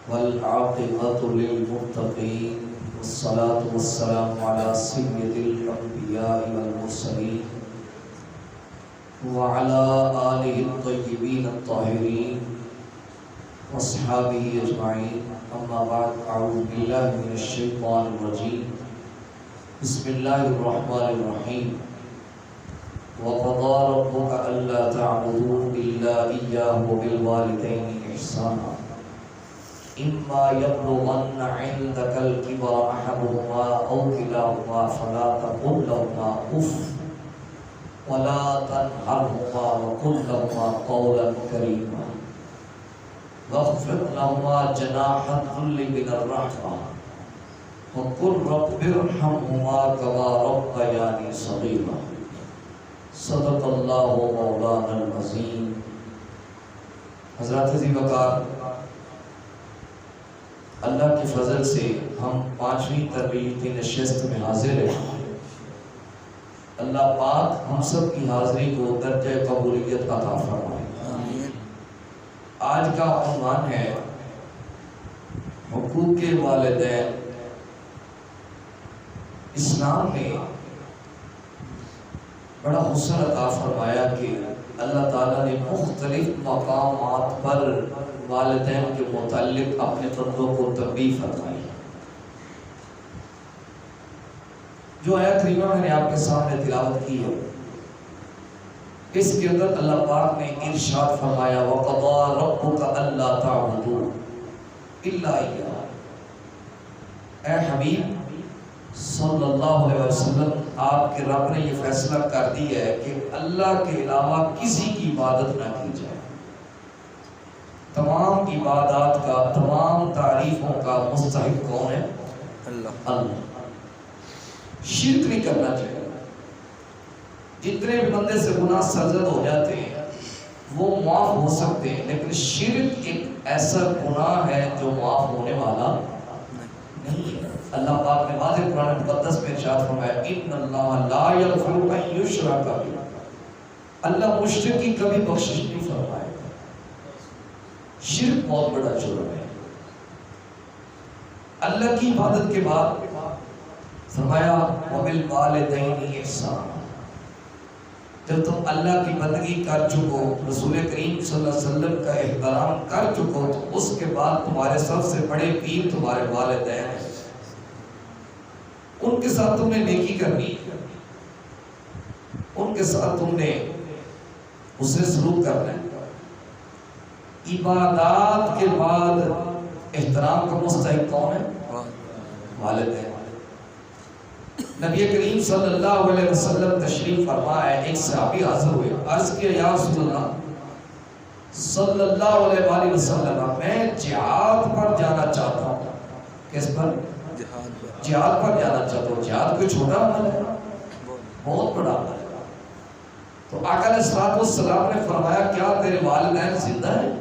والعاقبة للمتقين والصلاة والسلام على سيد الأنبياء والمرسلين وعلى آله الطيبين الطاهرين واصحابه أجمعين. أما بعد، أعوذ بالله من الشيطان الرجيم. بسم الله الرحمن الرحيم. وقضى ربك ألا تعبدوا إلا إياه وبالوالدين إحسانا إما يبلغن عندك الكبر أحدهما أو كلاهما فلا تقل لهما أف ولا تنهرهما وقل لهما قولا كريما واخفض لهما جناح الذل من الرحمة وقل رب ارحمهما كما ربياني صغيرا. صدق اللہ مولانا العظیم. حضرات ذی وقار، اللہ کے فضل سے ہم 5ویں تربیتی نشست میں حاضر ہیں. اللہ پاک ہم سب کی حاضری کو درجہ قبولیت عطا فرمائے. آج کا عنوان ہے حقوق والدین. اسلام نے بڑا حسن عطا فرمایا کہ اللہ تعالیٰ نے مختلف مقامات پر والدین کے متعلق اپنے بندوں کو تنبیہ فرمائی. جو آیت کریمہ میں نے آپ کے سامنے تلاوت کی ہے، اس کے اندر اللہ پاک نے ارشاد فرمایا وَقَضَى رَبُّكَ أَلَّا تَعْبُدُوا إِلَّا إِيَّاهُ. اے حبیب صلی اللہ علیہ وسلم، آپ کے رب نے یہ فیصلہ کر دیا ہے کہ اللہ کے علاوہ کسی کی عبادت نہ کی جائے. تمام عبادات کا، تمام تعریفوں کا مستحق کون ہے؟ اللہ. شرک نہیں کرنا چاہیے. جتنے بھی بندے سے گناہ سرزد ہو جاتے ہیں وہ معاف ہو سکتے ہیں، لیکن شرک ایک ایسا گناہ ہے جو معاف ہونے والا نہیں ہے. اللہ پاک نے واضح قرآن مقدس میں ارشاد فرمایا ان اللہ لا یغفر ان یشرک بہ. اللہ مشرک کی کبھی بخشش نہیں فرمائے گا. شرک بہت بڑا جرم ہے. اللہ کی عبادت کے بعد فرمایا وبالوالدین احسانا. جب تم اللہ کی بندگی کر چکو، رسول کریم صلی اللہ علیہ وسلم کا احترام کر چکو، تو اس کے بعد تمہارے سب سے بڑے پیر تمہارے والدین ہیں. ان کے ساتھ تم نے نیکی کرنی، ان کے ساتھ تم نے اسے سلوک کرنا ہے. عبادات کے بعد احترام کا مستحق کون ہے؟ والدین. نبی کریم صلی اللہ علیہ وسلم تشریف فرما ہے. ایک صحابی حاضر ہوئے، عرض کیا یا رسول اللہ صلی اللہ علیہ وآلہ وسلم، میں جہاد پر جانا چاہتا ہوں. کس پر؟ جہاد پر جانا چاہتا ہوں. جہاد کوئی چھوٹا عمل ہے؟ بہت بڑا عمل ہے. تو آقا علیہ السلام نے فرمایا کیا تیرے والدین زندہ ہیں؟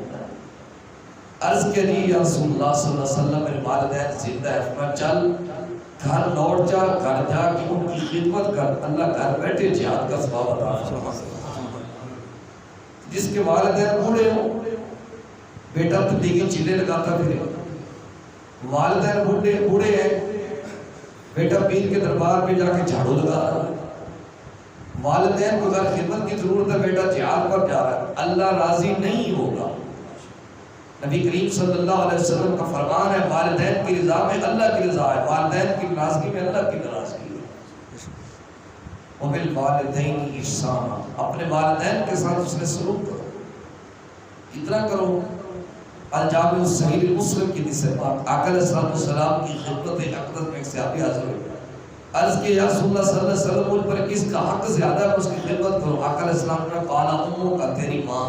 عرض کے لیے یا رسول اللہ صلی اللہ علیہ وسلم میرے والدین زندہ ہیں. فرمایا چل گھر لوٹ جا، گھر جا کے ان کی خدمت کر، اللہ گھر بیٹھے جہاد کا ثواب عطا فرمائے. جس کے والدین بوڑھے ہوں، بیٹا تبلیغی چیلے لگاتا پھرے. والدین بوڑھے ہیں، بیٹا پیر کے دربار پہ جا کے جھاڑو لگا رہا ہے. والدین کو اگر خدمت کی ضرورت ہے، بیٹا جہاد پر جا رہا ہے. اللہ راضی نہیں ہوگا. نبی کریم صلی اللہ علیہ وسلم کا فرمان ہے والدین کی رضا میں اللہ کی رضا ہے، والدین کی ناراضگی میں اللہ کی ناراضگی ہے. وبالوالدین احسانا. اپنے والدین کے ساتھ اس نے سلوک کرو. اتنا کرو الجامع الصحیح مسلم کی حدیث ہے. آقا علیہ السلام کی خدمت اقدس میں ایک صحابی حاضر ہوئے. عرض کہ یا رسول اللہ صلی اللہ علیہ وسلم مجھ پر کس کا حق زیادہ ہے، اس کی خدمت کرو. آقا علیہ السلام نے قال امک، تیری ماں.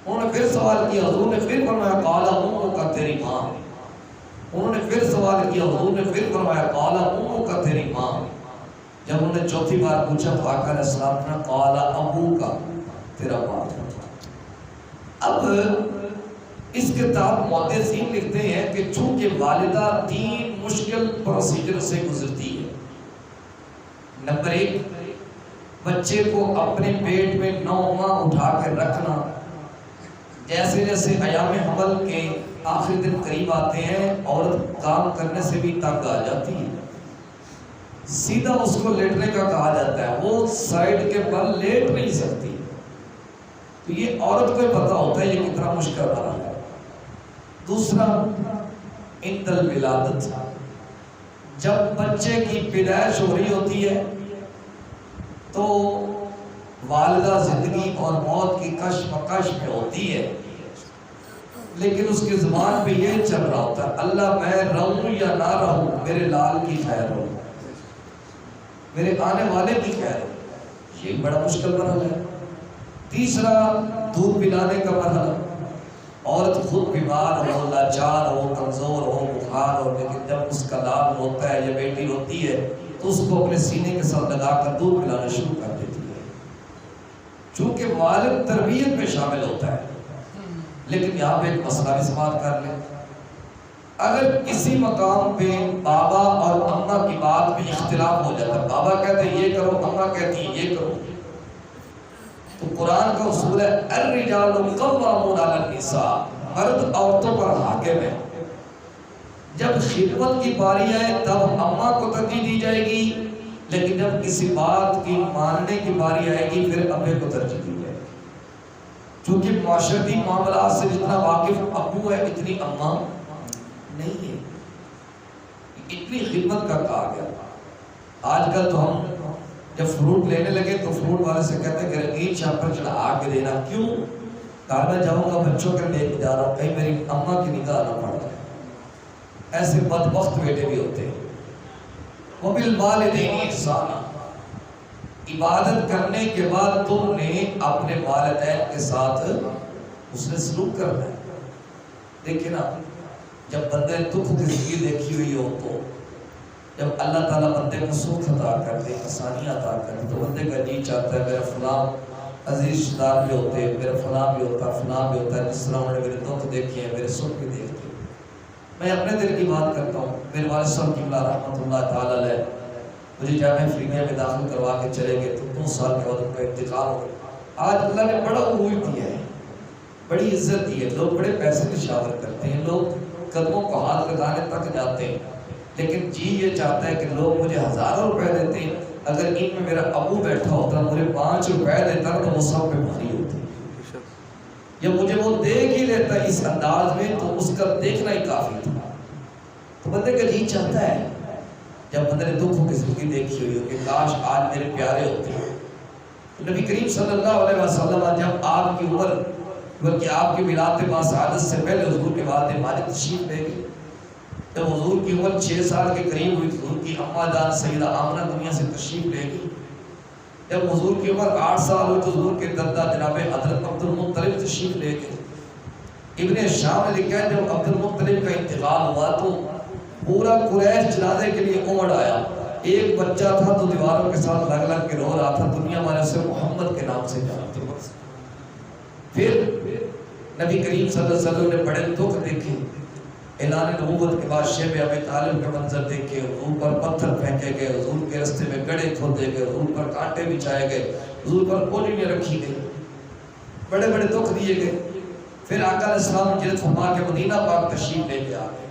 انہوں نے پھر سوال کیا، حضور نے پھر فرمایا قال امک، تیری ماں. انہوں نے پھر سوال کیا، حضور نے پھر فرمایا قال امک، تیری ماں. جب انہوں نے چوتھی بار پوچھا تو آقا علیہ السلام نے قال ابوک، تیرا باپ. اب اس کتاب محدثین لکھتے ہیں کہ چونکہ والدہ 3 مشکل پروسیجر سے گزرتی ہے. نمبر 1، بچے کو اپنے پیٹ میں 9 ماہ اٹھا کے رکھنا. جیسے جیسے ایام حمل کے آخری دن قریب آتے ہیں عورت کام کرنے سے بھی تنگ آ جاتی ہے، سیدھا اس کو لیٹنے کا کہا جاتا ہے، وہ سائڈ کے بل لیٹ نہیں سکتی، تو یہ عورت کو ہی پتا ہوتا ہے یہ کتنا مشکل بنا ہے۔ دوسرا عند الولادت، جب بچے کی پیدائش ہو رہی ہوتی ہے تو والدہ زندگی اور موت کی کشمکش میں ہوتی ہے، لیکن اس کی زبان پہ یہ چل رہا ہوتا ہے اللہ میں رہوں یا نہ رہوں میرے لال کی خیر ہو، میرے آنے والے کی خیر ہو، یہ بڑا مشکل مرحلہ ہے۔ تیسرا دودھ پلانے کا مرحلہ، عورت خود بیمار ہو، لاچار ہو، کمزور ہو، بخار ہو، لیکن جب اس کا لال ہوتا ہے یا بیٹی ہوتی ہے تو اس کو اپنے سینے کے ساتھ لگا کر دودھ پلانا شروع کر دیتی ہے، چونکہ والد تربیت میں شامل ہوتا ہے۔ لیکن یہاں پہ ایک مسئلہ بھی سماعت کر لیں، اگر کسی مقام پہ بابا اور اماں کی بات میں اختلاف ہو جاتا ہے، بابا کہتے ہیں یہ کرو، اماں کہتی ہیں یہ کرو، تو قرآن کا اصول ہے الرجال قوامون علی النساء، مرد عورتوں پر حاکم ہے۔ جب خدمت کی باری آئے تب اماں کو ترجیح دی جائے گی، لیکن جب کسی بات کی ماننے کی باری آئے گی پھر ابے کو ترجیح دی جائے گی، چونکہ معاشرتی معاملات سے جتنا واقف ابو ہے اتنی اماں نہیں ہے، اتنی خدمت کا کہا گیا۔ آج کل تو ہم جب فروٹ لینے لگے تو فروٹ والے سے کہتے ہیں کہ رنگین شاپ پر چڑھا کے دینا، کیوں؟ کہا میں جاؤں گا بچوں کے لے کے جا رہا ہوں، کہیں میری اماں کی نگاہ نہ پڑ جائے۔ ایسے بدبخت بیٹے بھی ہوتے ہیں۔ وَبِالْوَالِدَيْنِ إِحْسَانًا، عبادت کرنے کے بعد تم نے اپنے والدین کے ساتھ اس نے سلوک کرنا ہے۔ دیکھیں نا، جب بندے دکھ کی زندگی دیکھی ہوئی ہو تو جب اللہ تعالیٰ بندے کو سکھ عطا کر دے، آسانیاں عطا کر دے، تو بندے کا جی چاہتا ہے میرا فلاں عزیز رشتہ دار بھی ہوتے، میرا فلاں بھی ہوتا، فلاں بھی ہوتا ہے، جس طرح انہوں نے میرے دکھ دیکھے ہیں میرے سکھ بھی دیکھتے۔ میں اپنے دل کی بات کرتا ہوں، میرے والد صاحب قبلہ رحمۃ اللہ تعالیٰ علیہ مجھے جامعہ فریمیہ میں داخل کروا کے چلے گئے تو 2 سال کے بعد ان کا انتقال ہو گیا۔ آج اللہ نے بڑا عروج دیا ہے، بڑی عزت دی ہے، لوگ بڑے پیسے نشاور کرتے ہیں، لوگ قدموں کو ہاتھ لگانے تک جاتے ہیں، لیکن جی یہ چاہتا ہے کہ لوگ مجھے ہزاروں روپے دیتے ہیں، اگر ان میں میرا ابو بیٹھا ہوتا مجھے 5 روپے دیتا تو وہ سب پہ بھاری ہوتی، یا مجھے وہ دیکھ ہی لیتا اس انداز میں تو اس کا دیکھنا ہی کافی تھا۔ تو بندے کا جی چاہتا ہے جب بندے نے دکھوں کی زندگی دیکھی ہوئی ہو کہ کاش آج میرے پیارے ہوتے ہیں۔ تو نبی کریم صلی اللہ علیہ وسلم جب آپ کی عمر بلکہ آپ کی ولادت باسعادت سے پہلے حضور کے والد مالک تشریف لے گئے، جب حضور کی عمر 6 سال کے قریب ہوئی تو حضور کی اماں جان سیدہ آمنہ دنیا سے تشریف لے گئی، جب حضور کی عمر 8 سال ہوئی تو حضور کے دادا جناب حضرت عبد المطلب تشریف لے گئے۔ ابن شام نے لکھا ہے جب عبد المطلب کا انتقال ہوا تو پورا قریش جنازے کے لیے امڑ آیا، ایک بچہ تھا تو دیواروں کے ساتھ لگ لگ کے رو رہا تھا، دنیا والے اسے محمد کے نام سے جانتے ہیں۔ پھر نبی کریم صلی اللہ علیہ وسلم نے بڑے دکھ دیکھے، اعلان نبوت کے بعد شیب ابی طالب کے منظر دیکھے، حضور پر پتھر پھینکے گئے، حضور کے راستے میں گڑھے کھودے گئے، حضور پر کانٹے بچھائے گئے، حضور پر پولیاں رکھی گئی، بڑے بڑے دکھ دیے گئے۔ پھر آقا علیہ السلام ہجرت فرما کے مدینہ پاک تشریف لے کے آ گئے،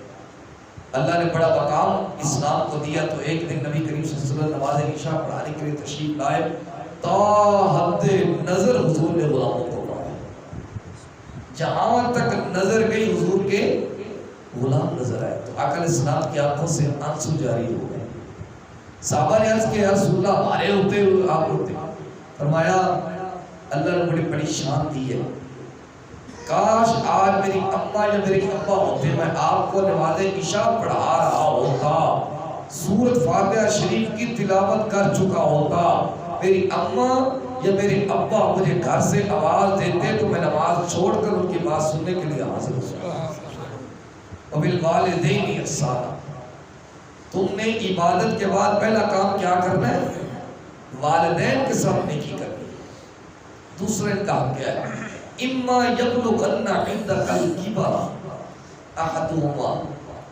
اللہ نے بڑا مقام اسلام کو دیا۔ تو ایک دن نبی کریم صلی اللہ علیہ وسلم نماز عشاء پڑھانے کے لیے تشریف لائے، تا حد نظر حضور نے غلاموں کو پڑھایا، جہاں تک نظر گئی حضور کے غلام نظر آئے، تو آقا علیہ السلام کی آنکھوں سے آنسو جاری ہو گئے۔ صحابہ نے عرض کیا یا رسول اللہ ہمارے ہوتے ہوئے آپ ہوتے، فرمایا اللہ نے بڑی بڑی شان دی ہے، کاش آج میری اماں یا میرے ابا ہوتے، میں آپ کو نماز عشاء پڑھا رہا ہوتا، سورۃ فاتحہ شریف کی تلاوت کر چکا ہوتا، میری اماں یا میرے ابا مجھے گھر سے آواز دیتے تو میں نماز چھوڑ کر ان کی بات سننے کے لیے حاضر ہوتا۔ وَبِالْوَالِدَيْنِ إِحْسَانًا، تم نے عبادت کے بعد پہلا کام کیا کرنا ہے؟ والدین کے ساتھ نیکی کرنی۔ دوسرا کام کیا ہے؟ اِمَّا يَبْلُغَنَّ عِنْدَكَ الْكِبَرَ أَحَدُهُمَا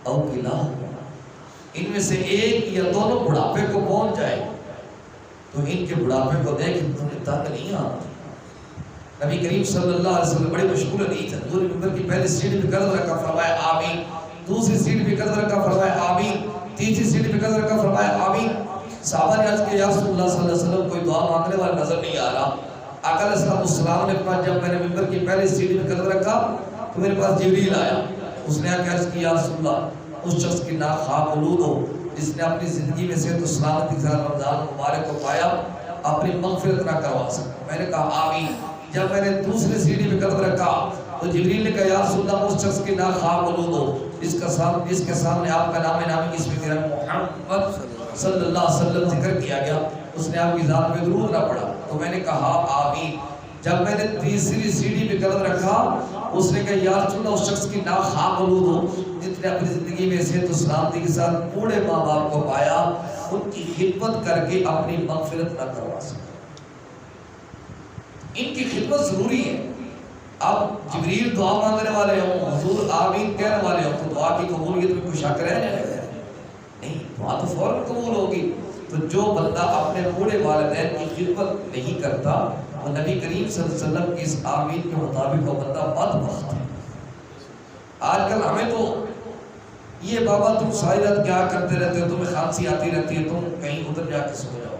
أَوْ كِلَاهُمَا، ان میں سے ایک یا دونوں بڑھاپے کو پہنچ جائے تو ان کے بڑھاپے کو دیکھ تمہیں تنگ نہیں آتی، نبی کریم صلی اللہ علیہ وسلم بڑے مشغول حدیث ہے، حضور ممبر کی پہلی سیڑھی پہ قدم رکھا فرمایا آمین، دوسری سیڑھی پہ قدم رکھا فرمایا آمین، تیسری سیڑھی پہ قدم رکھا فرمایا آمین۔ صحابہ نے عرض کیا یا رسول اللہ صلی اللہ علیہ وسلم کوئی دعا مانگنے والا نظر نہیں آ رہا۔ آقا علیہ السلام نے فرمایا جب میں نے ممبر کی پہلی سیڑھی پہ قدم رکھا تو میرے پاس جبریل آیا، اس نے آ کے عرض کیا یا رسول اللہ اس شخص کی ناک خاک آلود ہو جس نے اپنی زندگی میں صحت و سلامتی کے ساتھ رمضان مبارک کو پایا، اپنی مغفرت نہ کروا سکتا۔ میں نے کہا آمین۔ جب میں نے دوسری سیڑھی پہ قدم رکھا تو جبریل نے کہا یا رسول اللہ اس شخص کی ناک خاک آلود ہو جس کے سامنے آپ کا نام نامی اسم گرامی محمد صلی اللہ علیہ وسلم ذکر کیا گیا، اس نے آپ کی ذات پہ درود نہ پڑھا۔ تو میں نے کہا آمین۔ جب میں نے تیسری سیڑھی پہ قدم رکھا اس نے کہا یا رسول اللہ اس شخص کی ناک خاک آلود ہو جس نے اپنی زندگی میں صحت و سلامتی کے ساتھ بوڑھے ماں باپ کو پایا، ان کی خدمت کر کے اپنی مغفرت نہ کروا سکتا۔ ان کی خدمت ضروری ہے۔ اب جبریل دعا مانگنے والے ہوں، حضور آمین کہنے والے ہوں تو دعا کی قبولیت میں کوئی شک رہ جائے گا؟ نہیں، دعا تو فوراً قبول ہوگی۔ تو جو بندہ اپنے بوڑھے والدین کی خدمت نہیں کرتا وہ نبی کریم صلی اللہ علیہ وسلم کی اس آمین کے مطابق وہ بندہ بدبخت ہے۔ آج کل ہمیں تو یہ بابا تم ساری رات کیا کرتے رہتے ہو، تمہیں کھانسی آتی رہتی ہے، تم کہیں ادھر جا کے سو جاؤ،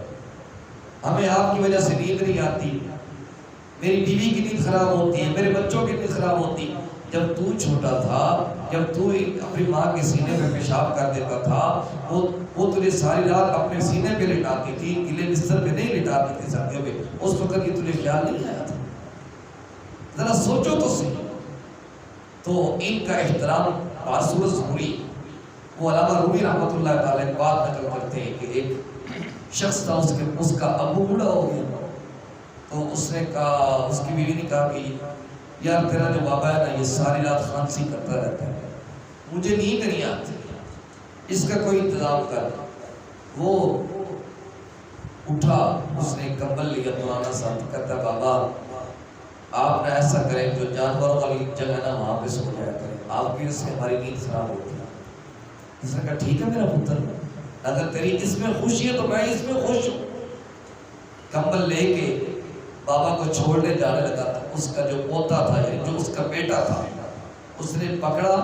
ہمیں آپ کی وجہ سے نیند نہیں آتی، میری بیوی کی نیند خراب ہوتی ہے، میرے بچوں کی نیند خراب ہوتی۔ جب تو چھوٹا تھا، جب تو اپنی ماں کے سینے پہ پیشاب کر دیتا تھا، وہ تجھے ساری رات اپنے سینے پہ لٹاتی تھی، گلے بستر پہ نہیں لٹاتی تھی سردیوں میں، اس وقت یہ تجھے خیال نہیں آیا تھا؟ ذرا سوچو تو صحیح۔ تو ان کا احترام باسور ضروری۔ وہ علامہ رومی رحمۃ اللہ تعالیٰ ایک بات نقل کرتے ہیں کہ ایک شخص تھا، اس کا ابو بوڑھا ہو گیا، تو اس نے کہا، اس کی بیوی نے کہا کہ یار تیرا جو بابا ہے نا یہ ساری رات خانسی کرتا رہتا ہے، مجھے نیند نہیں آتی، اس کا کوئی انتظام کر۔ وہ اٹھا، اس نے کمبل لیا پرانا سا، کہتا بابا آپ نے ایسا کریں جو جانوروں والی جگہ نا وہاں پہ سو جایا کریں، آپ کی اس سے ہماری نیند خراب ہوتی ہے۔ اس نے کہا ٹھیک ہے میرا پتر، اگر تیری اس میں خوشی ہے تو میں اس میں خوش ہوں۔ کمبل لے کے بابا کو چھوڑنے جانے لگا تھا، اس کا جو پوتا تھا یعنی جو اس کا بیٹا تھا، اس نے پکڑا،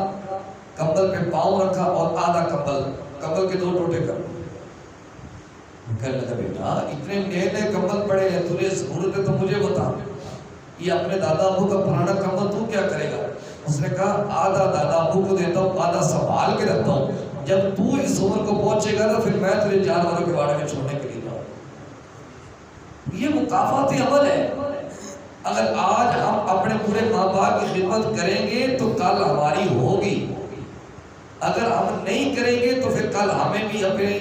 کمبل پہ پاؤں رکھا اور آدھا کمبل کے 2 ٹوٹے کر دیے۔ کہنے لگا بیٹا اتنے نئے نئے کمبل پڑے ہیں، تجھے ضرورت ہے تو مجھے بتا، یہ اپنے دادا ابو کا پرانا کمبل تو کیا کرے گا؟ اس نے کہا آدھا دادا ابو کو دیتا ہوں، آدھا سنبھال کے رکھتا ہوں، جب تو اس عمر کو پہنچے گا تو پھر میں تجھے جانوروں کے باڑے میں چھوڑنے کے لیے جاؤں۔ یہ مکافاتی عمل ہے۔ اگر آج ہم اپنے پورے ماں باپ کی خدمت کریں گے تو کل ہماری ہوگی، اگر ہم نہیں کریں گے تو پھر کل ہمیں بھی اپنی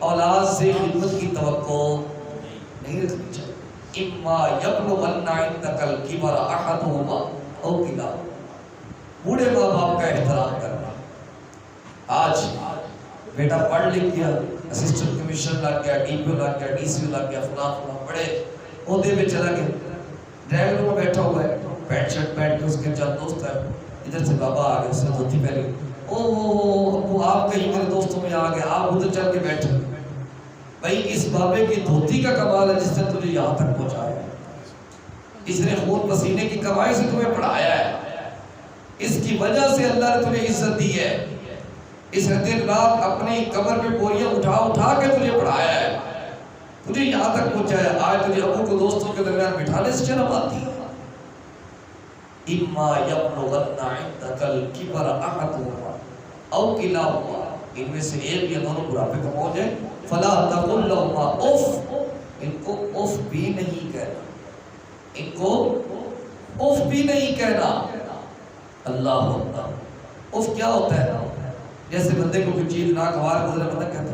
اولاد سے خدمت کی توقع نہیں رکھنی چاہیے۔ اما یبلغن عندک الکبر احدہما او کلاہما، بوڑھے ماں باپ کا احترام کرنا۔ آج بیٹا پڑھ لکھ گیا، اسسٹنٹ کمشنر لگ گیا، ڈی پی او لگ گیا، ڈی سی او لگ گیا، فلاں بڑے عہدے پہ چلا گیا، ڈرائیور روم میں بیٹھا ہوا ہے، پینٹ شرٹ پہن کے، اس کے چند دوست ہیں، ادھر سے بابا آ گئے، اس نے دھوتی پہنی، ابو آپ کہیں میرے دوستوں میں آ گئے، آپ ادھر چل کے بیٹھے۔ بھائی اس بابے کی دھوتی کا کمال ہے جس نے تجھے یہاں تک پہنچایا ہے، اس نے خون پسینے کی کمائی سے تمہیں پڑھایا ہے، اس کی وجہ سے اللہ نے تمہیں عزت دی ہے، اس نے دن رات اپنی کمر پہ بوریاں اٹھا اٹھا کے تجھے پڑھایا ہے، تجھے یہاں تک پہنچایا۔ آج تجھے ابو کو دوستوں کے درمیان بٹھانے سے شرم آتی ہے۔ اما یبلغن عندک الکبر احدہما او کلاہما، ان میں سے ایک یا دونوں بڑھاپے کو پہنچ جائے، فلا تقل لہما اف، ان کو اف بھی نہیں کہنا، ان کو اف بھی نہیں کہنا۔ اللہ اکبر، اف کیا ہوتا ہے؟ جیسے بندے کو کوئی چیز ناگوار گزرے بندہ کہتا ہے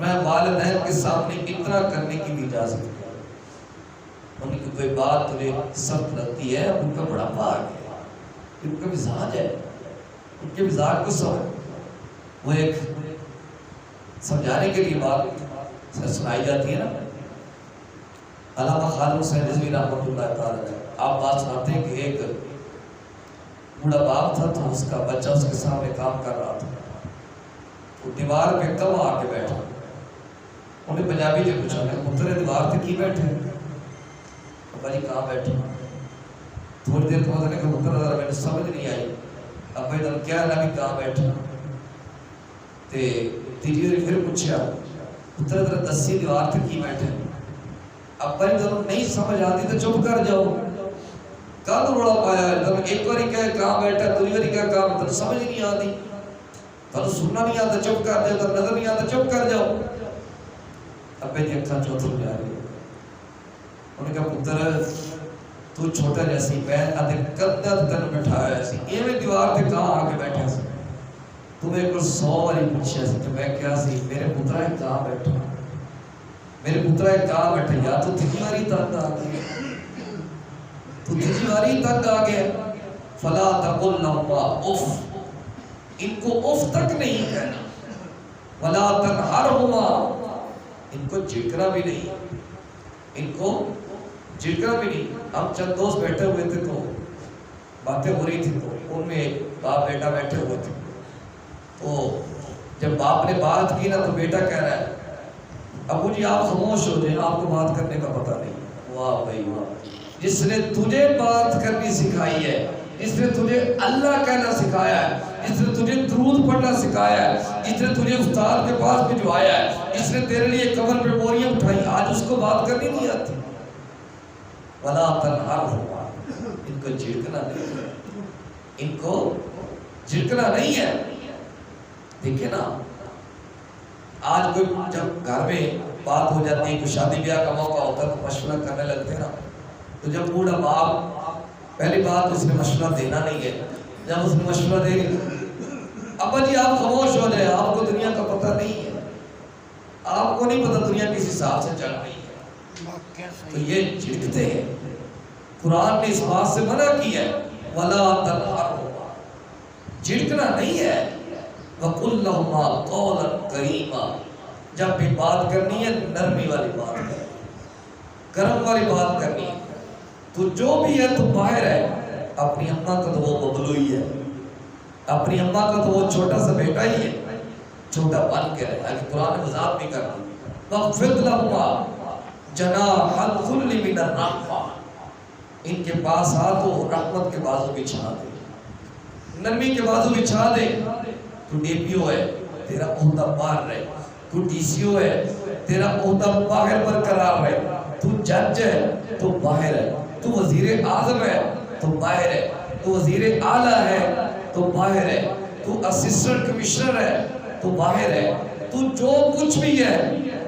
میں والدین کے سامنے اتنا کرنے کی بھی اجازت ہے، ان کی کوئی بات تجھے سخت لگتی ہے، ان کا بڑھاپا آ گیا، ان کا مزاج ہے، ان کے مزاج کو سمجھ، وہ ایک سمجھانے کے لیے بات سنائی جاتی ہے نا۔ علامہ خالد حسین رضوی رحمۃ اللہ تعالیٰ، آپ بات سناتے ہیں کہ ایک بوڑھا باپ تھا تو اس کا بچہ اس کے سامنے کام کر رہا تھا، وہ دیوار پہ کم آ کے بیٹھا، انہیں پنجابی جو پوچھا میں پتر دیوار پہ کی بیٹھے؟ ابا جی کہاں بیٹھے؟ تھوڑی دیر تو نے کہا پتر ذرا میں سمجھ نہیں آئی ابا جی کیا ہے بھی کہاں بیٹھے؟ تے تیجی باری پھر پوچھا پتر ذرا دسی دیوار تے کی بیٹھے؟ ابا جی تمہیں نہیں سمجھ آتی تو چپ کر جاؤ، کہاں تو روڑا پایا ہے؟ تمہیں ایک باری کہے کہاں بیٹھا، دوسری باری کہے کہاں، تمہیں سمجھ نہیں آتی، تمہیں سننا نہیں آتا چپ کر جاؤ، تمہیں نظر نہیں آتا چپ کر جاؤ۔ ابے دی اکھاں چوتھل جا رہی ہے۔ انہوں نے کہا پتر تو چھوٹا جیسی بہن آدھے قدر تن بٹھایا ایسی ایویں دیوار تے کہاں آ کے بیٹھے سی؟ تمہیں کوئی 100 باری پوچھا سی کہ میں کیا سی میرے پترا ہے کہاں بیٹھا، میرے پترا ہے کہاں بیٹھا؟ یا تو تیجی باری تنگ آ گیا، تو تیجی باری تنگ آ گیا۔ فلا تقل لهما اف، ان کو اف تک نہیں کہنا، ولا تنہرهما، ان کو جھڑکنا بھی نہیں، ان کو جھڑکنا بھی نہیں۔ ہم چند دوست بیٹھے ہوئے تھے تو باتیں ہو رہی تھی، تو ان میں ایک باپ بیٹا بیٹھے ہوئے تھے، تو جب باپ نے بات کی نا تو بیٹا کہہ رہا ہے ابو جی آپ خاموش ہو جائیں، آپ کو بات کرنے کا پتہ نہیں۔ واہ بھائی واہ، جس نے تجھے بات کرنی سکھائی ہے، جس نے تجھے اللہ کہنا سکھایا ہے، جس نے تجھے درود پڑھنا سکھایا ہے، جس نے تجھے استاد کے پاس بھجوایا ہے، جس نے تیرے لیے کمر پہ بوریاں اٹھائی، آج اس کو بات کرنی نہیں آتی۔ ولا تنہرهما، ان کو جھڑکنا نہیں ہے، ان کو جھڑکنا نہیں ہے۔ دیکھیں نا آج کوئی جب گھر میں بات ہو جاتی ہے، کوئی شادی بیاہ کا موقع ہوتا ہے تو مشورہ کرنے لگتے ہیں نا، تو جب بوڑھا باپ پہلی بات اس نے مشورہ دینا نہیں ہے، جب اس نے مشورہ دے ابا جی آپ خاموش ہو جائے، آپ کو دنیا کا پتہ نہیں ہے، آپ کو نہیں پتہ دنیا کس حساب سے چل رہی ہے، تو یہ جھڑکتے ہیں۔ قرآن نے اس بات سے منع کیا ہے وَلَا تَنْهَرْهُمَا، جھڑکنا نہیں ہے۔ وَقُلْ لَهُمَا قَوْلًا كَرِيمًا، جب بھی بات کرنی ہے نرمی والی بات کرنی ہے، کرم والی بات کرنی ہے۔ تو جو بھی ہے تو باہر ہے، اپنی اماں کا تو وہ ببلو ہی ہے، اپنی اماں کا تو وہ چھوٹا سا بیٹا ہی ہے، چھوٹا بن کے رہے، آگے قرآن نے وضاحت بھی کر دی وَخْفِضْ لَهُمَا جَنَاحَ الذُّلِّ مِنَ الرَّحْمَةِ، ان کے پاس آ تو رحمت کے بازو بچھا دے، نرمی کے بازو بچھا دے۔ تو ڈی پی او ہے تیرا عہدہ باہر رہے، تو ڈی سی او ہے تیرا عہدہ باہر برقرار رہے، تو جج ہے تو باہر ہے، تو وزیر اعظم ہے تو باہر ہے، تو وزیر اعلیٰ ہے تو باہر ہے، تو اسسٹنٹ کمشنر ہے تو باہر ہے، تو جو کچھ بھی ہے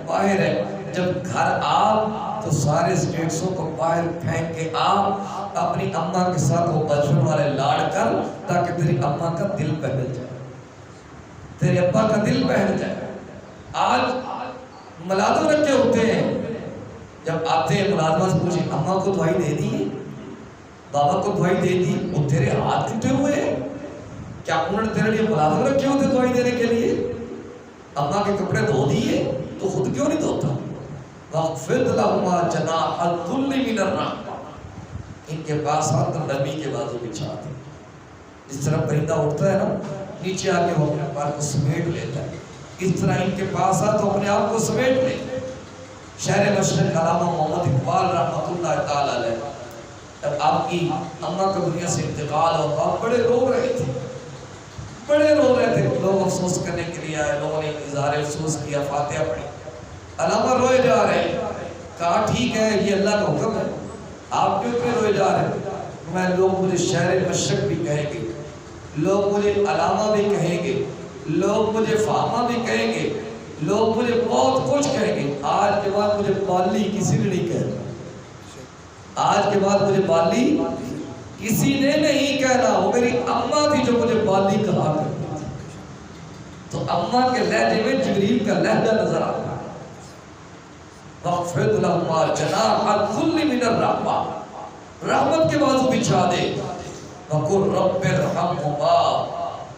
باہر ہے۔ جب گھر آ تو سارے سٹیٹسوں کو باہر پھینک کے آ، اپنی اماں کے ساتھ وہ بچپن والے لاڑ کر تاکہ تیری اماں کا دل بہل جائے، تیرے ابا کا دل بہل جائے۔ آج ملازم رکھے ہوتے ہیں، جب آتے ہیں ملازمہ سے پوچھیں اماں کو دوائی دے دی، بابا کو دوائی دے دی، وہ تیرے ہاتھ ٹوٹے ہوئے ہیں کیا انہوں نے تیرے لیے ملازم رکھے ہوتے دوائی دینے کے لیے؟ اماں کے کپڑے دھو دیے تو خود کیوں نہیں دھوتا؟ وَخْفِضْ لَهُمَا جَنَاحَ الذُّلِّ مِنَ الرَّحْمَةِ، ان کے پاس آ کر نرمی کے بازو بچھا دے۔ جس طرح پرندہ اٹھتا ہے نا نیچے آ کے وہ اپنے پر کو سمیٹ لیتا ہے، اس طرح ان کے پاس آ تو اپنے آپ کو سمیٹ لے۔ شہر مشرق علامہ محمد اقبال رحمۃ اللہ تعالی علیہ، جب آپ کی اماں کا دنیا سے انتقال ہوا تو آپ بڑے رو رہے تھے، بڑے رو رہے تھے، لوگ افسوس کرنے کے لیے آئے، لوگوں نے اظہار افسوس کیا، فاتحہ پڑھی، علامہ روئے جا رہے ہیں۔ کہا ٹھیک ہے یہ اللہ کا حکم ہے، آپ کیوں اتنے روئے جا رہے ہیں؟ میں لوگ مجھے شہر مشرق بھی کہیں گے، لوگ مجھے علامہ بھی کہیں گے، لوگ مجھے فاہمہ بھی کہیں گے، لوگ مجھے بہت کچھ کہیں گے، آج کے بعد مجھے بالی کسی نے نہیں کہنا، آج کے بعد مجھے بالی کسی نے نہیں کہنا، وہ میری اماں تھی جو مجھے بالی کہا کرتی تھی۔ تو اماں کے لہجے میں جبریل کا لہجہ نظر آتا ہے۔ وَخْفِضْ لَهُمَا جَنَاحَ الذُّلِّ مِنَ الرَّحْمَةِ، رحمت کے بازو بچھا دے۔ وَقُلْ رَبِّ ارْحَمْهُمَا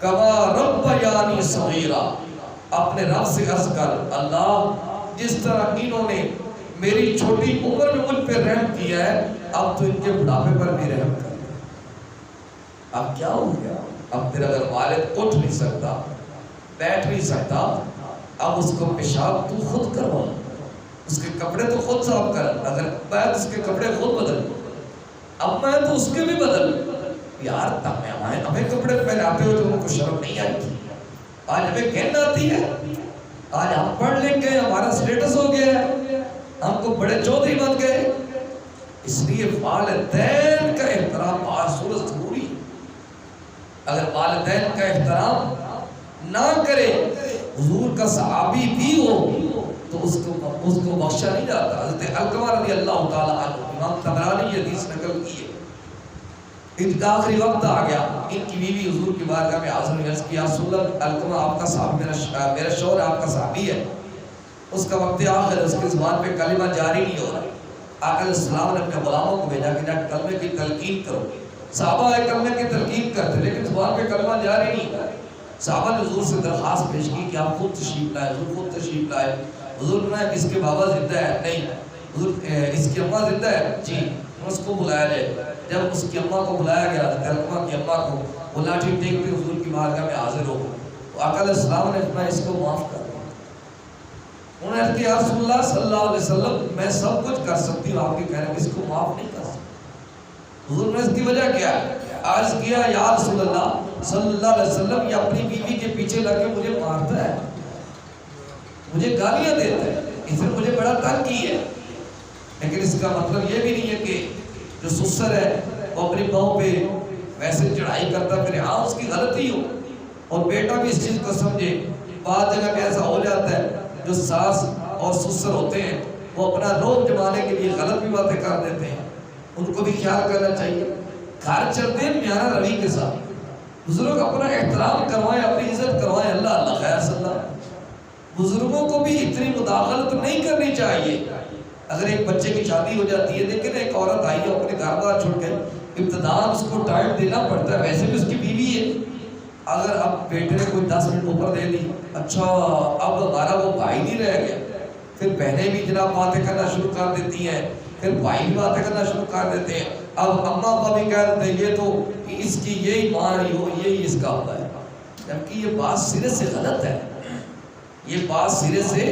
كَمَا رَبَّيَانِي صَغِيرًا، اپنے رب سے عرض کر اللہ جس طرح انہوں نے میری چھوٹی عمر میں مجھ پہ رحم کیا ہے، اب تو ان کے بڑھاپے پر بھی رحم کر۔ اب کیا ہو گیا؟ اب پھر اگر والد اٹھ نہیں سکتا، بیٹھ نہیں سکتا، اب اس کو پیشاب تو خود کروا، اس کے کپڑے تو خود صاف کر، اگر میں اس کے کپڑے خود بدل، اب میں تو اس کے بھی بدل. یار ہمیں کپڑے پہناتے ہو تو ان کو شرم نہیں آئی؟ آج ہمیں کہنا آتی ہے، آج ہم پڑھ لکھ گئے، ہمارا سٹیٹس ہو گیا ہے، ہم کو بڑے چودھری بن گئے. اس لیے والدین کا احترام ہر صورت ضروری ہے. اگر والدین کا احترام نہ کرے، حضور کا صحابی بھی ہو تو اس کو بخشا نہیں جاتا. حضرت علقمہ رضی اللہ تعالیٰ عنہ، امام طبرانی یہ حدیث نقل کی ہے، ان کا آخری وقت آ گیا، ان کی بیوی حضور کی بارگاہ میں حاضر ہوئی، عرض کیا رسول اللہ، علقمہ آپ کا صحابی، میرا شوہر آپ کا صحابی ہے، اس کا وقت آخر، اس کی زبان پہ کلمہ جاری نہیں ہو رہا. آقا علیہ السلام نے اپنے غلاموں کو بھیجا کہ جا کلمے کی تلقین کرو. صحابہ کلمے کی تلقین کرتے لیکن زبان پہ کلمہ جاری نہیں ہوا. صحابہ نے حضور سے درخواست پیش کی کہ آپ خود تشریف لائے. حضور خود تشریف لائے. حضور نے اس کے بابا زندہ ہے؟ نہیں. حضور اس کی اماں زندہ ہے؟ جی. اس کو بلایا جائے. جب اس کی اماں کو بلایا گیا، علقمہ کی اماں کو، وہ لاٹھی ٹیک پہ حضور کی بارگاہ میں حاضر ہو. تو آقا علیہ السلام نے فرمایا اس کو معاف کر دیا. انہوں نے کہا یا رسول اللہ صلی اللہ علیہ وسلم میں سب کچھ کر سکتی ہوں، آپ کی کہہ رہے ہیں اس کو معاف نہیں کر سکتی. حضور نے اس کی وجہ کیا ہے؟ عرض کیا یا رسول اللہ صلی اللہ علیہ وسلم یہ اپنی بیوی کے پیچھے لگ کے مجھے مارتا ہے، مجھے گالیاں دیتا ہے، اس نے مجھے بڑا تنگ کی ہے. لیکن اس کا مطلب یہ بھی نہیں ہے کہ جو سسر ہے وہ اپنی بہو پہ ویسے چڑھائی کرتا پھر. ہاں اس کی غلطی ہو اور بیٹا بھی اس چیز کو سمجھے. بعض جگہ پہ ایسا ہو جاتا ہے جو ساس اور سسر ہوتے ہیں وہ اپنا روب جمانے کے لیے غلط بھی باتیں کر دیتے ہیں، ان کو بھی خیال کرنا چاہیے. گھر چلتے ہیں میانہ روی کے ساتھ. بزرگ اپنا احترام کروائیں، اپنی عزت کروائیں. اللہ اللہ خیر صلی اللہ. بزرگوں کو بھی اتنی مداخلت نہیں کرنی چاہیے. اگر ایک بچے کی شادی ہو جاتی ہے، لیکن ایک عورت آئی ہے اپنے گھر بار چھوڑ کے، ابتداء اس کو ٹائم دینا پڑتا ہے، ویسے بھی اس کی بیوی ہے. اگر اب بیٹے نے کوئی 10 منٹ اوپر دے دی، اچھا اب ہمارا وہ بھائی نہیں رہ گیا. پھر بہنیں بھی جناب باتیں کرنا شروع کر دیتی ہیں، پھر بھائی بھی باتیں کرنا شروع کر دیتے ہیں. اب اماں ابا بھی کہہ دیتے ہیں یہ تو اس کی یہی ماں یہی اس کا ابا ہے، جبکہ یہ بات سرے سے غلط ہے. یہ بات سرے سے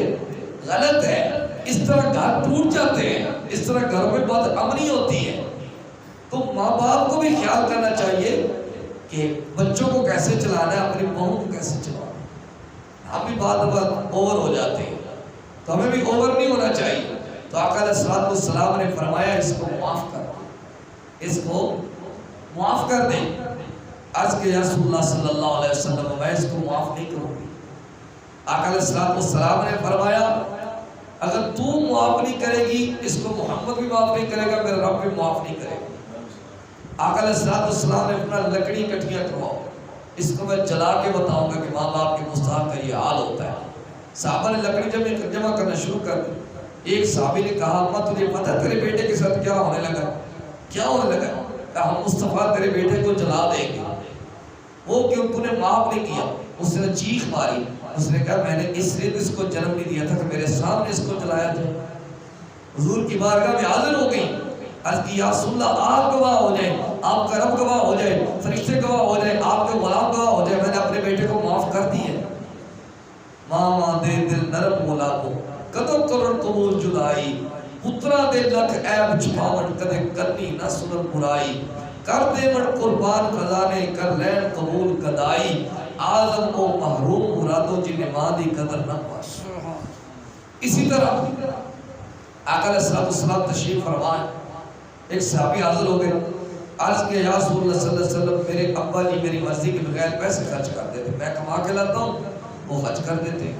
غلط ہے. اس طرح گھر ٹوٹ جاتے ہیں، اس طرح گھروں میں بد امنی ہوتی ہے. تو ماں باپ کو بھی خیال کرنا چاہیے کہ بچوں کو کیسے چلانا ہے، اپنی بہو کو کیسے چلانا ہے. ہم بھی بات اوور ہو جاتے ہیں، تو ہمیں بھی اوور نہیں ہونا چاہیے. تو آقا علیہ السلام نے فرمایا اس کو معاف کر دیں، اس کو معاف کر دیں. عرض کہ یا رسول اللہ صلی اللہ علیہ وسلم میں اس کو معاف نہیں کروں گی. آقا علیہ السلام نے فرمایا اگر تو معاف نہیں کرے گی اس کو محمد بھی معاف نہیں کرے گا، میرا رب بھی معاف نہیں کرے گا. آقا علیہ السلام نے اپنا لکڑی کٹھیاں کرواؤ، اس کو میں جلا کے بتاؤں گا کہ ماں باپ کے گستاخ کا یہ حال ہوتا ہے. صحابہ نے لکڑی جمع کرنا شروع کر دی. ایک صحابی نے کہا اماں تجھے پتہ تیرے بیٹے کے ساتھ کیا ہونے لگا؟ کیا ہونے لگا؟ کہا ہم مصطفیٰ تیرے بیٹے کو جلا دیں گے. وہ کیوں؟ تو نے معاف نہیں کیا. اس نے چیخ ماری. اس نے کہا میں نے اس لیے اس کو جنم نہیں دیا تھا کہ میرے سامنے اس کو جلایا جائے. حضور کی بارگاہ میں حاضر ہو گئی. عرض کی یا رسول اللہ آپ گواہ ہو جائیں، آپ کا رب گواہ ہو جائے، فرشتے گواہ ہو جائیں، آپ کے غلام گواہ ہو جائے، میں نے اپنے بیٹے کو معاف کر دی ہے. ماما دے دل نرم مولا کو کدو کرن قبول جدائی، پترا دے لکھ عیب چھپاون کدے کرنی نہ سنن برائی، کر دے من قربان خزانے کر لین قبول گدائی، آزم کو محروم مرادو جنہیں ماں دی قدر نہ پاس. اسی طرح آقا علیہ السلام تشریف فرمائے. ایک صحابی حاضر ہو گئے. عرض کیا یا رسول اللہ صلی اللہ علیہ وسلم میرے ابا جی میری مرضی کے بغیر پیسے خرچ کر دیتے، میں کما کے لاتا ہوں وہ خرچ کر دیتے.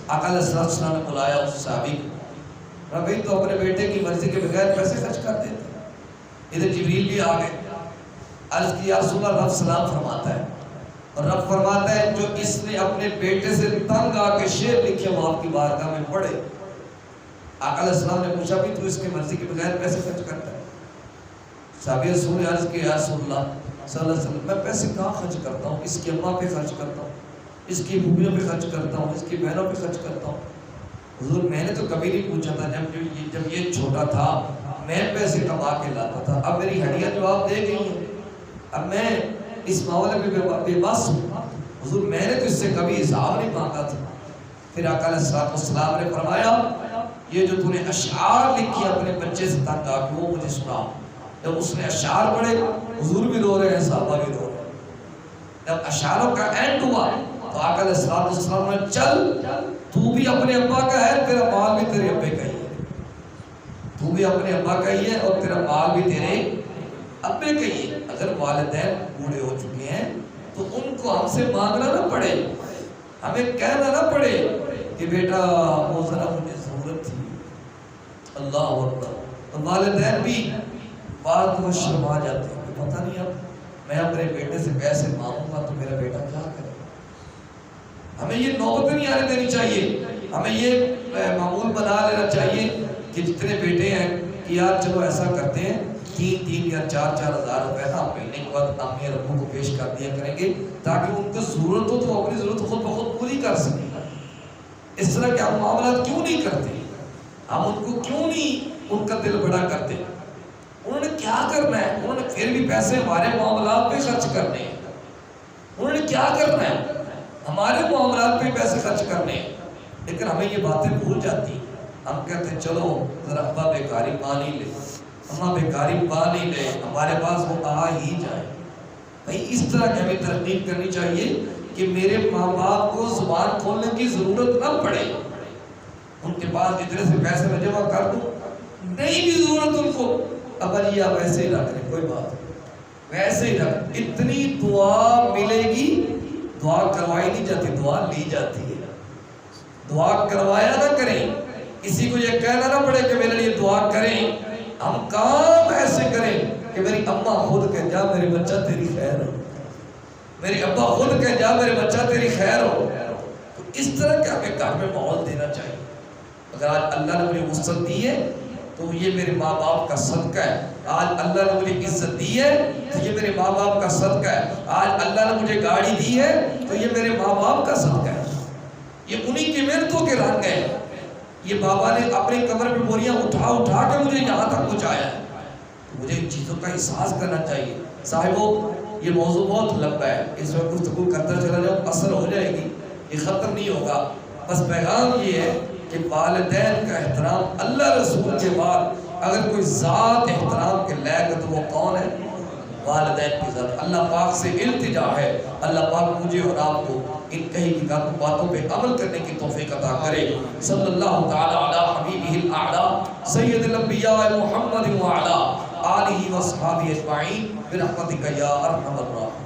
آقا علیہ السلام نے بلایا اس صحابی کو، بھائی تو اپنے بیٹے کی مرضی کے بغیر پیسے خرچ کر دیتے. ادھر جبریل بھی آ گئے. عرض کیا رسول اللہ رب سلام فرماتا ہے، اور رب فرماتا ہے جو اس نے اپنے بیٹے سے تنگ آ کے شعر لکھے وہ آپ کی بارگاہ میں پڑھے. آقا علیہ السلام نے پوچھا بھی تو اس کے مرضی کے بغیر پیسے خرچ کرتا ہے؟ صحابی رسول نے عرض کیا یا رسول اللہ صلی اللہ علیہ وسلم میں پیسے کہاں خرچ کرتا ہوں؟ اس کی اماں پہ خرچ کرتا ہوں، اس کی بھوبیوں پہ خرچ کرتا ہوں، اس کی بہنوں پہ خرچ کرتا ہوں. حضور میں نے تو کبھی نہیں پوچھا تھا، جب یہ چھوٹا تھا میں پیسے کما کے لاتا تھا. اب میری ہڈیاں جواب دے گئی ہیں، اب میں اس معاملے میں بے بس ہوں. حضور میں نے تو اس سے کبھی حساب نہیں مانگا تھا. پھر آقا علیہ السلام نے فرمایا یہ جو تو نے اشعار لکھی اپنے بچے سے تنگ آ کے وہ مجھے سنا. جب اس نے اشعار پڑھے حضور بھی رو رہے ہیں صحابہ بھی رو رہے ہیں. جب اشعاروں کا اینڈ ہوا تو آقا علیہ السلام نے چل تو بھی اپنے ابا کا ہے تیرا مال بھی تیرے ابے کا ہی ہے. تو بھی اپنے ابا کا ہی ہے اور تیرا مال بھی تیرے ابے کا ہی ہے. اگر والدین بوڑھے ہو چکے ہیں تو ان کو ہم سے مانگنا نہ پڑے, ہمیں کہنا نہ پڑے کہ بیٹا وہ ذرا مجھے ضرورت تھی. اللہ اکبر. تو والدین بھی بات وہ شرما جاتے ہیں کہ پتہ نہیں اب میں اپنے بیٹے سے پیسے مانگوں گا تو میرا بیٹا کیا کرے. ہمیں یہ نوبت نہیں آنے دینی چاہیے. ہمیں یہ معمول بنا لینا چاہیے کہ جتنے بیٹے ہیں کہ یار چلو ایسا کرتے ہیں 3 یا 4 ہزار روپے ہم مہینے کے بعد امی اور ابو کو پیش کر دیا کریں گے تاکہ ان کو ضرورت ہو تو اپنی ضرورت خود بخود پوری کر سکیں. اس طرح کے ہم معاملات کیوں نہیں کرتے؟ ہم ان کو کیوں نہیں ان کا دل بڑا کرتے؟ انہوں نے کیا کرنا ہے؟ انہوں نے پھر بھی پیسے ہمارے معاملات پہ خرچ کرنے ہیں. انہوں نے کیا کرنا ہے؟ ہمارے معاملات پہ پیسے خرچ کرنے ہیں. لیکن ہمیں یہ باتیں بھول جاتی. ہم کہتے ہیں چلو ذرا ابا بیکاری پا نہیں لے, اماں بیکاری پا نہیں لے, ہمارے پاس وہ آ ہی جائے. بھائی اس طرح کی ہمیں ترغیب کرنی چاہیے کہ میرے ماں باپ کو زبان کھولنے کی ضرورت نہ پڑے. ان کے پاس اتنے سے پیسے میں جمع کر دوں, نہیں بھی ضرورت ان کو, ابا جی آپ ویسے ہی رکھ لیں, کوئی بات ویسے ہی رکھ. اتنی دعا ملے گی. دعا کروائی نہیں جاتی, دعا لی جاتی ہے. دعا کروایا نہ کریں, کسی کو یہ کہنا نہ پڑے کہ میرے لیے دعا کریں. ہم کام ایسے کریں کہ میری اماں خود کہہ جا میرے بچہ تیری خیر ہو, میری ابا خود کہہ جا میرے بچہ تیری خیر ہو. تو اس طرح کے ہمیں گھر میں ماحول دینا چاہیے. اگر آج اللہ نے مجھے وسعت دی ہے تو یہ میرے ماں باپ کا صدقہ ہے. آج اللہ نے مجھے عزت دی ہے تو یہ میرے ماں باپ کا صدقہ ہے. آج اللہ نے مجھے گاڑی دی ہے تو یہ میرے ماں باپ کا صدقہ ہے. یہ انہی کی محنتوں کے رنگ ہیں. یہ بابا نے اپنے کمر پہ بوریاں اٹھا اٹھا کے مجھے یہاں تک پہنچایا ہے. مجھے ان چیزوں کا احساس کرنا چاہیے. صاحبوں یہ موضوع بہت لمبا ہے, اس میں گفتگو کرتا چلا جاؤ اثر ہو جائے گی, یہ ختم نہیں ہوگا. بس پیغام یہ ہے کہ والدین کا احترام اللہ رسول کے بعد اگر کوئی ذات احترام کے لائق تو وہ کون ہے؟ والدین کی ذات. اللہ پاک سے التجا ہے اللہ پاک مجھے اور آپ کو ان کہیں کی باتوں پہ عمل کرنے کی توفیق عطا کرے. صلی اللہ تعالی علی حبیبہ الاعلی سید الانبیاء محمد وعلی آلہ و اصحابہ اجمعین برحمتک یا ارحم الراحمین.